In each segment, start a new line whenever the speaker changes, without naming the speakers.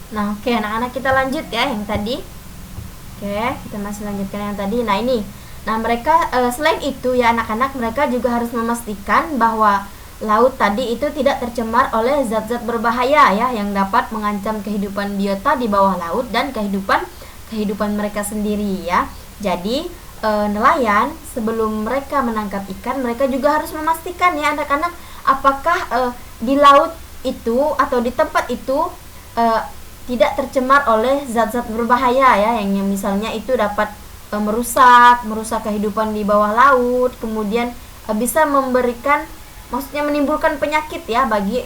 Nah, oke anak-anak, kita lanjut ya yang tadi. Oke, kita masih lanjutkan yang tadi. Nah, ini. Nah, mereka selain itu ya anak-anak, mereka juga harus memastikan bahwa laut tadi itu tidak tercemar oleh zat-zat berbahaya ya yang dapat mengancam kehidupan biota di bawah laut dan kehidupan mereka sendiri ya. Jadi, nelayan sebelum mereka menangkap ikan, mereka juga harus memastikan ya anak-anak, apakah di laut itu atau di tempat itu eh, tidak tercemar oleh zat-zat berbahaya ya yang misalnya itu dapat merusak kehidupan di bawah laut, kemudian bisa memberikan, maksudnya menimbulkan penyakit ya bagi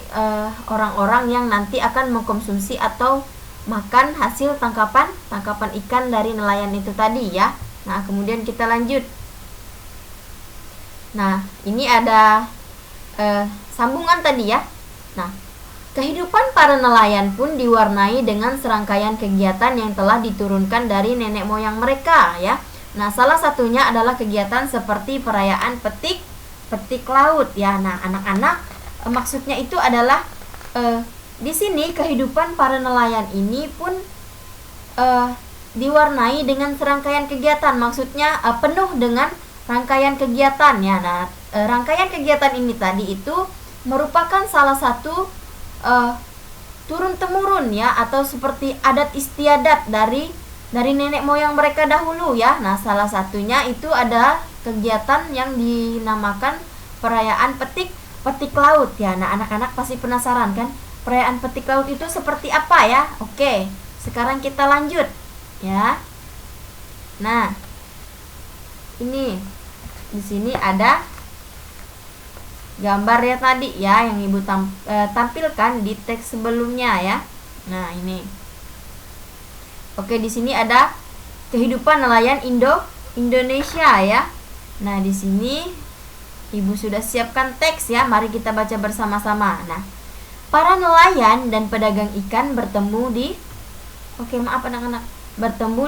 orang-orang yang nanti akan mengkonsumsi atau makan hasil tangkapan ikan dari nelayan itu tadi ya. Nah, kemudian kita lanjut. Nah, ini ada sambungan tadi ya. Nah, kehidupan para nelayan pun diwarnai dengan serangkaian kegiatan yang telah diturunkan dari nenek moyang mereka ya. Nah, salah satunya adalah kegiatan seperti perayaan petik laut ya. Nah, anak-anak, maksudnya itu adalah di sini kehidupan para nelayan ini pun diwarnai dengan serangkaian kegiatan. Maksudnya penuh dengan rangkaian kegiatan ya. Nah, rangkaian kegiatan ini tadi itu merupakan salah satu turun temurun ya, atau seperti adat istiadat dari nenek moyang mereka dahulu ya. Nah, salah satunya itu ada kegiatan yang dinamakan perayaan petik laut ya. Nah, anak-anak pasti penasaran kan, perayaan petik laut itu seperti apa ya? Oke, sekarang kita lanjut ya. Nah, ini di sini ada gambar ya tadi ya yang ibu tampilkan di teks sebelumnya ya. Nah, ini. Oke, di sini ada kehidupan nelayan Indonesia ya. Nah, di sini ibu sudah siapkan teks ya. Mari kita baca bersama-sama. Nah, para nelayan dan pedagang ikan bertemu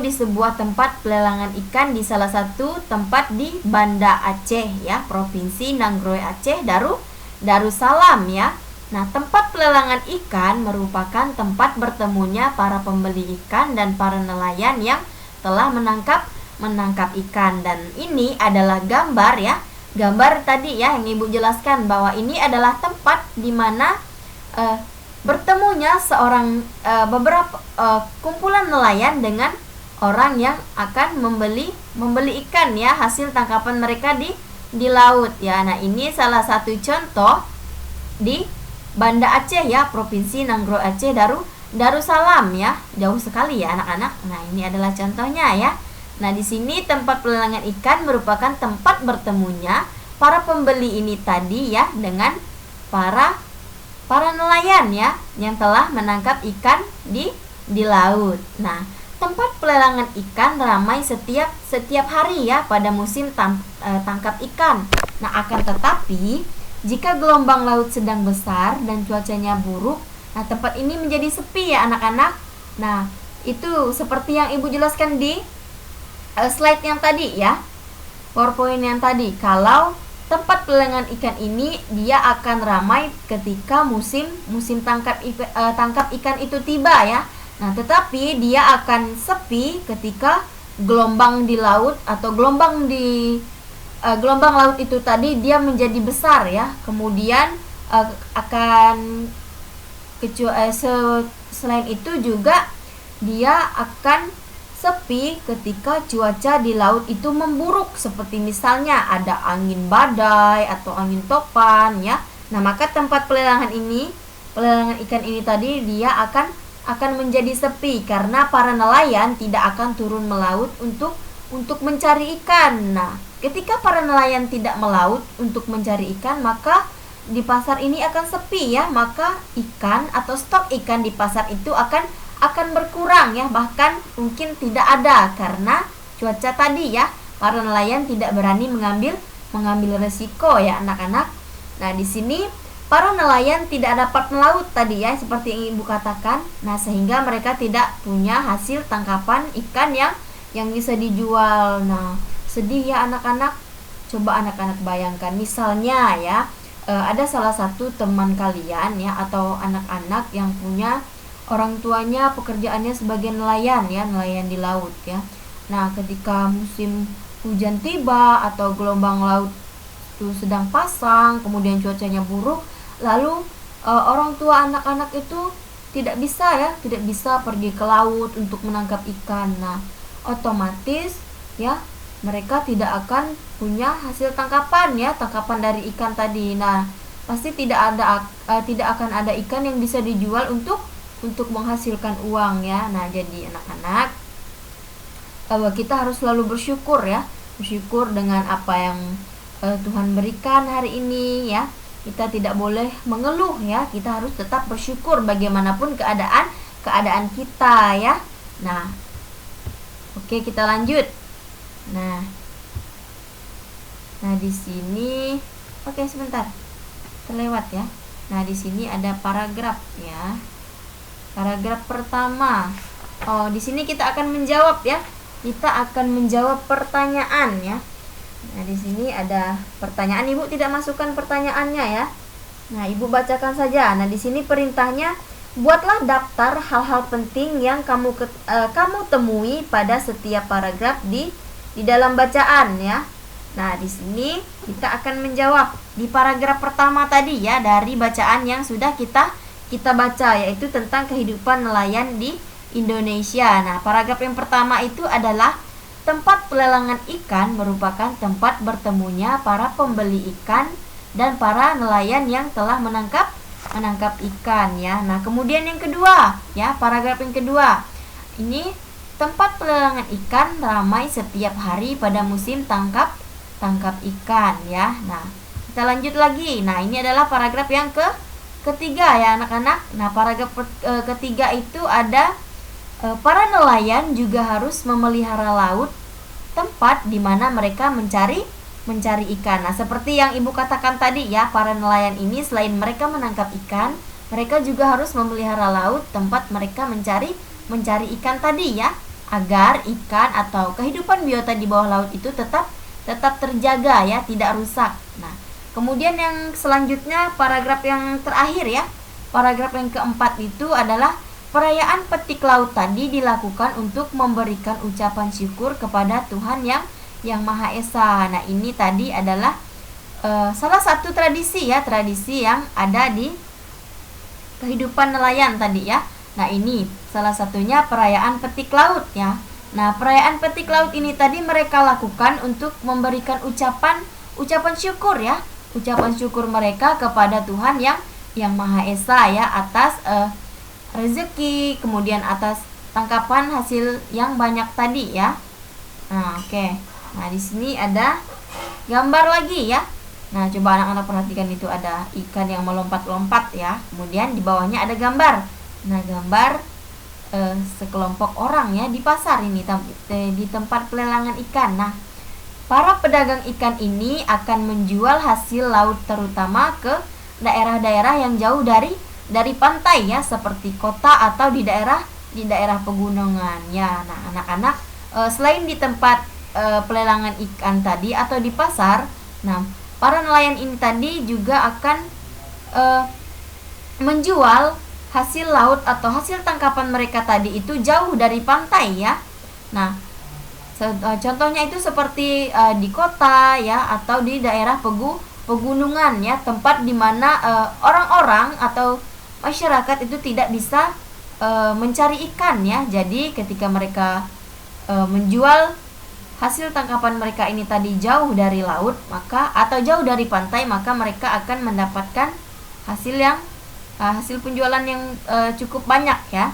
di sebuah tempat pelelangan ikan di salah satu tempat di Banda Aceh ya, Provinsi Nanggroe Aceh, Darussalam ya. Nah, tempat pelelangan ikan merupakan tempat bertemunya para pembeli ikan dan para nelayan yang telah menangkap ikan. Dan ini adalah gambar ya. Gambar tadi ya yang ibu jelaskan bahwa ini adalah tempat di mana bertemunya beberapa kumpulan nelayan dengan orang yang akan membeli ikan ya, hasil tangkapan mereka di laut ya. Nah, ini salah satu contoh di Banda Aceh ya, Provinsi Nanggro Aceh, Darussalam ya. Jauh sekali ya anak-anak. Nah, ini adalah contohnya ya. Nah, di sini tempat pelelangan ikan merupakan tempat bertemunya para pembeli ini tadi ya dengan para nelayan ya yang telah menangkap ikan di laut. Nah, tempat pelelangan ikan ramai setiap hari ya pada musim tangkap ikan. Nah, akan tetapi jika gelombang laut sedang besar dan cuacanya buruk, nah tempat ini menjadi sepi ya anak-anak. Nah, itu seperti yang ibu jelaskan di slide yang tadi ya, PowerPoint yang tadi. Kalau tempat pelelangan ikan ini dia akan ramai ketika musim tangkap ikan itu tiba ya. Nah, tetapi dia akan sepi ketika gelombang di laut atau gelombang laut itu tadi dia menjadi besar ya. Kemudian selain itu juga dia akan sepi ketika cuaca di laut itu memburuk, seperti misalnya ada angin badai atau angin topan ya. Nah, maka tempat pelelangan ikan ini tadi dia akan menjadi sepi karena para nelayan tidak akan turun melaut untuk mencari ikan. Nah, ketika para nelayan tidak melaut untuk mencari ikan, maka di pasar ini akan sepi ya. Maka ikan atau stok ikan di pasar itu akan berkurang ya, bahkan mungkin tidak ada karena cuaca tadi ya. Para nelayan tidak berani mengambil resiko ya anak-anak. Nah, di sini para nelayan tidak dapat melaut tadi ya, seperti yang ibu katakan. Nah, sehingga mereka tidak punya hasil tangkapan ikan yang bisa dijual. Nah, sedih ya anak-anak. Coba anak-anak bayangkan misalnya ya, ada salah satu teman kalian ya atau anak-anak yang punya orang tuanya pekerjaannya sebagai nelayan ya, nelayan di laut ya. Nah, ketika musim hujan tiba atau gelombang laut itu sedang pasang, kemudian cuacanya buruk, lalu orang tua anak-anak itu tidak bisa pergi ke laut untuk menangkap ikan. Nah, otomatis ya mereka tidak akan punya hasil tangkapan dari ikan tadi. Nah, pasti tidak akan ada ikan yang bisa dijual untuk menghasilkan uang ya. Nah, jadi anak-anak, kita harus selalu bersyukur dengan apa yang Tuhan berikan hari ini ya. Kita tidak boleh mengeluh ya, kita harus tetap bersyukur bagaimanapun keadaan kita ya. Nah, oke, kita lanjut. Nah di sini sebentar, terlewat ya. Nah, di sini ada paragraf ya. Paragraf pertama. Di sini kita akan menjawab ya. Kita akan menjawab pertanyaan ya. Nah, di sini ada pertanyaan, Ibu tidak masukkan pertanyaannya ya. Nah, Ibu bacakan saja. Nah, di sini perintahnya, buatlah daftar hal-hal penting yang kamu temui pada setiap paragraf di dalam bacaan ya. Nah, di sini kita akan menjawab di paragraf pertama tadi ya, dari bacaan yang sudah kita baca, yaitu tentang kehidupan nelayan di Indonesia. Nah, paragraf yang pertama itu adalah tempat pelelangan ikan merupakan tempat bertemunya para pembeli ikan dan para nelayan yang telah menangkap ikan ya. Nah, kemudian yang kedua ya, paragraf yang kedua. Ini tempat pelelangan ikan ramai setiap hari pada musim tangkap ikan ya. Nah, kita lanjut lagi. Nah, ini adalah paragraf yang ketiga ya anak-anak. Nah, paragraf ketiga itu ada para nelayan juga harus memelihara laut, tempat di mana mereka mencari ikan. Nah, seperti yang Ibu katakan tadi ya, para nelayan ini selain mereka menangkap ikan, mereka juga harus memelihara laut, tempat mereka mencari ikan tadi ya, agar ikan atau kehidupan biota di bawah laut itu tetap terjaga ya, tidak rusak. Nah, kemudian yang selanjutnya paragraf yang terakhir ya. Paragraf yang keempat itu adalah perayaan petik laut tadi dilakukan untuk memberikan ucapan syukur kepada Tuhan yang Maha Esa. Nah, ini tadi adalah salah satu tradisi yang ada di kehidupan nelayan tadi ya. Nah, ini salah satunya perayaan petik laut ya. Nah, perayaan petik laut ini tadi mereka lakukan untuk memberikan ucapan syukur ya. Ucapan syukur mereka kepada Tuhan yang Maha Esa ya, atas rezeki, kemudian atas tangkapan hasil yang banyak tadi ya. Nah, oke. Nah, di sini ada gambar lagi ya. Nah, coba anak-anak perhatikan, itu ada ikan yang melompat-lompat ya. Kemudian di bawahnya ada gambar. Nah, gambar sekelompok orang ya di pasar ini, di tempat pelelangan ikan. Nah, para pedagang ikan ini akan menjual hasil laut terutama ke daerah-daerah yang jauh dari pantai ya, seperti kota atau di daerah pegunungan ya. Nah, anak-anak, selain di tempat pelelangan ikan tadi atau di pasar, nah para nelayan ini tadi juga akan menjual hasil laut atau hasil tangkapan mereka tadi itu jauh dari pantai ya. Nah, contohnya itu seperti di kota ya, atau di daerah pegunungan ya, tempat di mana orang-orang atau masyarakat itu tidak bisa mencari ikan ya. Jadi ketika mereka menjual hasil tangkapan mereka ini tadi jauh dari laut, atau jauh dari pantai, maka mereka akan mendapatkan hasil penjualan yang cukup banyak ya.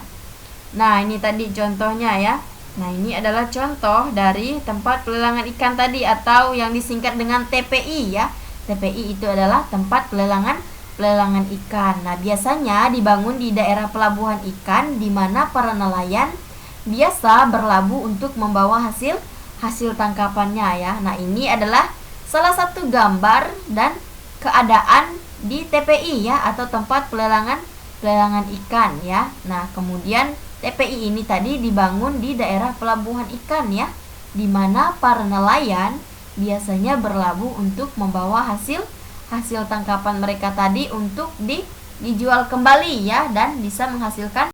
Nah, ini tadi contohnya ya. Nah, ini adalah contoh dari tempat pelelangan ikan tadi, atau yang disingkat dengan TPI ya. TPI itu adalah tempat pelelangan ikan. Nah, biasanya dibangun di daerah pelabuhan ikan di mana para nelayan biasa berlabuh untuk membawa hasil tangkapannya ya. Nah, ini adalah salah satu gambar dan keadaan di TPI ya, atau tempat pelelangan ikan ya. Nah, kemudian TPI ini tadi dibangun di daerah pelabuhan ikan ya, di mana para nelayan biasanya berlabuh untuk membawa hasil tangkapan mereka tadi untuk dijual kembali ya, dan bisa menghasilkan